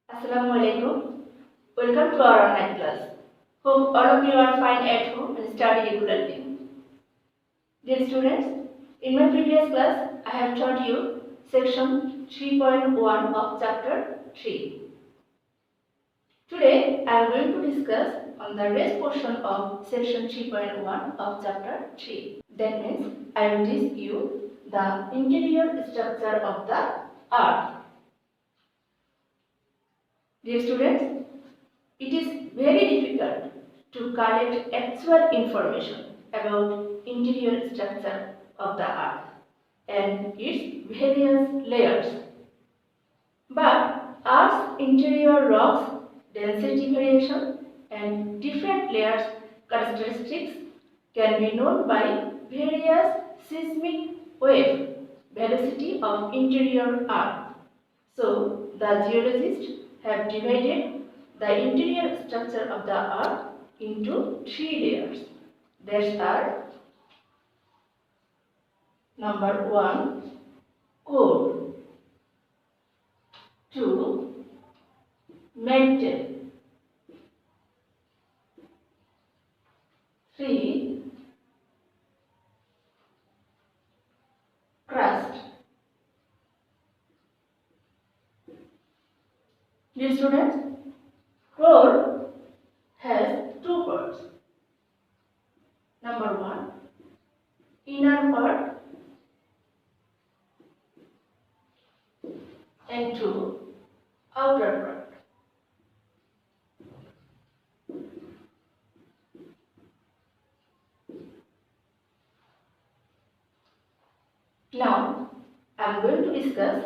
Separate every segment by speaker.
Speaker 1: Assalamu alaikum. Welcome to our online class. Hope all of you are fine at home and study regularly. Dear students, in my previous class, I have taught you section 3.1 of chapter 3. Today, I am going to discuss on the rest portion of section 3.1 of chapter 3. That means I will teach you the interior structure of the earth. Dear students, it is very difficult to collect actual information about interior structure of the earth and its various layers. But earth's interior rocks, density variation and different layers characteristics can be known by various seismic wave velocity of interior earth. So the geologists have divided the interior structure of the earth into 3 layers. These are number 1, core, 2, mantle, 3, crust. Dear students, core has 2 parts. Number 1, inner part and 2, outer part. Now, I am going to discuss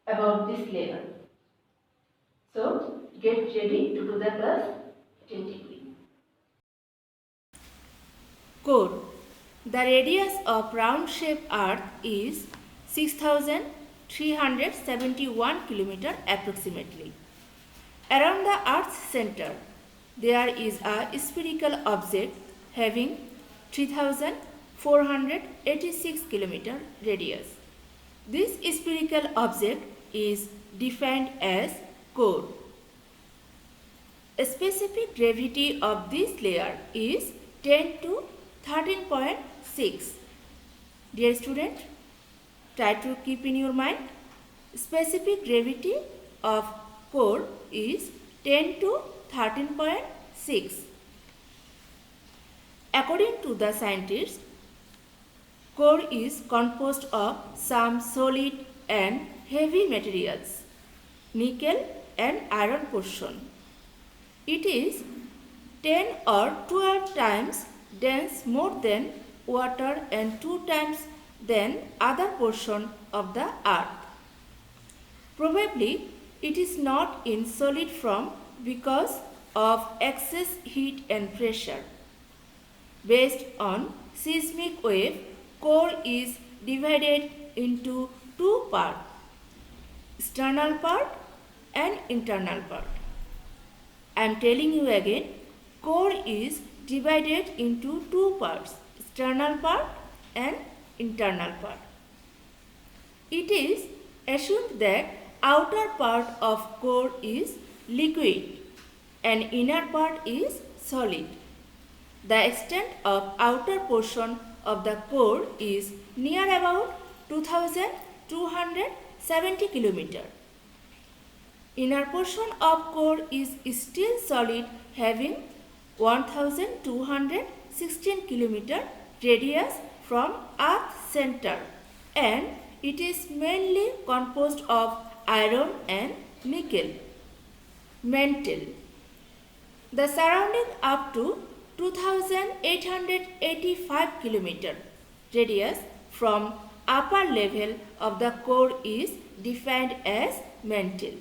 Speaker 1: about this layer. So, get ready to do the class attentively.
Speaker 2: Core. The radius of round-shaped Earth is 6,371 km approximately. Around the Earth's center, there is a spherical object having 3,486 km radius. This spherical object is defined as core. A specific gravity of this layer is 10 to 13.6. Dear student, try to keep in your mind, specific gravity of core is 10 to 13.6. According to the scientists, core is composed of some solid and heavy materials, nickel and iron portion. It is 10 or 12 times dense more than water and 2 times than other portion of the earth. Probably it is not in solid form because of excess heat and pressure. Based on seismic wave, core is divided into 2 parts, external part and internal part. I am telling you again, core is divided into 2 parts, external part and internal part. It is assumed that outer part of core is liquid and inner part is solid. The extent of outer portion of the core is near about 2,270 km. Inner portion of core is still solid, having 1,216 km radius from Earth's center, and it is mainly composed of iron and nickel. Mantle. The surrounding up to 2,885 km radius from upper level of the core is defined as mantle.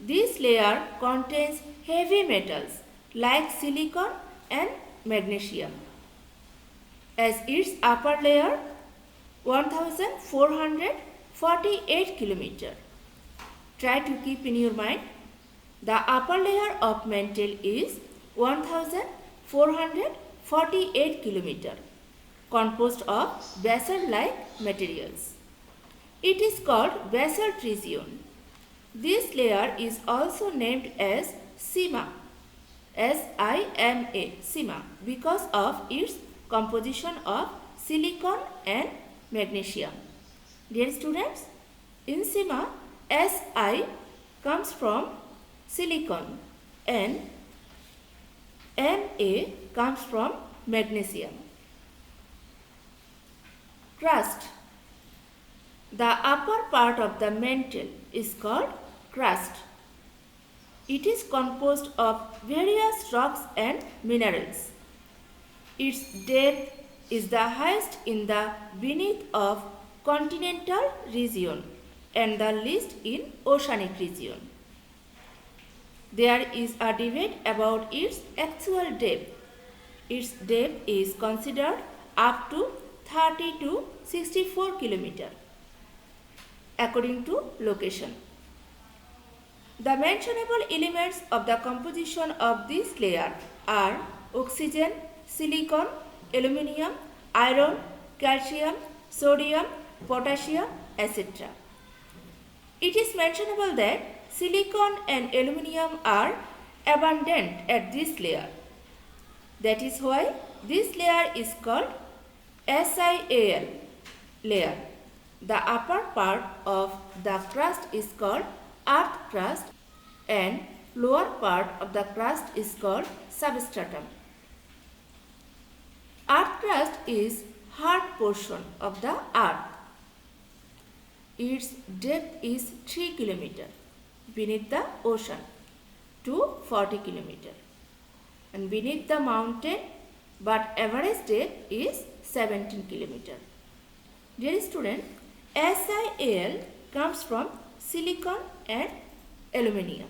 Speaker 2: This layer contains heavy metals like silicon and magnesium. As its upper layer, 1,448 km. Try to keep in your mind, the upper layer of mantle is 1,448 km, composed of basalt-like materials. It is called basalt region. This layer is also named as SIMA, S-I-M-A, SIMA, because of its composition of silicon and magnesium. Dear students, in SIMA, Si comes from silicon and Ma comes from magnesium. Crust. The upper part of the mantle is called crust. It is composed of various rocks and minerals. Its depth is the highest in the beneath of continental region and the least in oceanic region. There is a debate about its actual depth. Its depth is considered up to 30 to 64 km according to location. The mentionable elements of the composition of this layer are oxygen, silicon, aluminium, iron, calcium, sodium, potassium, etc. It is mentionable that silicon and aluminium are abundant at this layer. That is why this layer is called SiAl layer. The upper part of the crust is called earth crust and lower part of the crust is called substratum. Earth crust is hard portion of the earth. Its depth is 3 km beneath the ocean to 40 km and beneath the mountain, but average depth is 17 km. Dear student, SiAl comes from silicon and aluminium.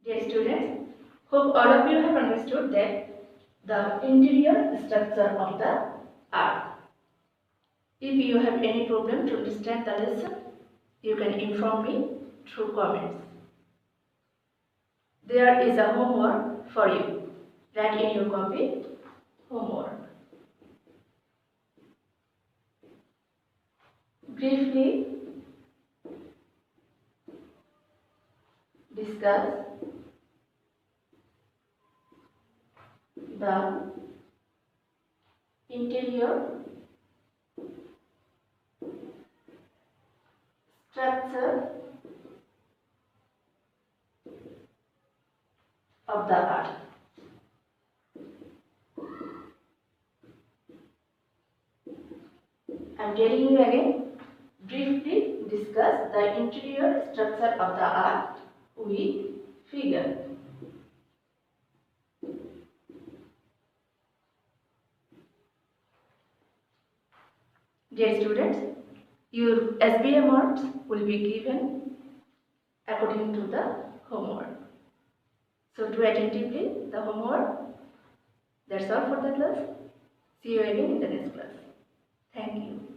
Speaker 1: Dear students, hope all of you have understood that the interior structure of the earth. If you have any problem to understand the lesson, you can inform me through comments. There is a homework for you. Write in your copy, homework. Briefly discuss the interior structure of the earth. I am telling you again, briefly discuss the interior structure of the earth with figure. Dear students, your SBA marks will be given according to the homework. So do attentively the homework. That's all for the class. See you again in the next class. Thank you.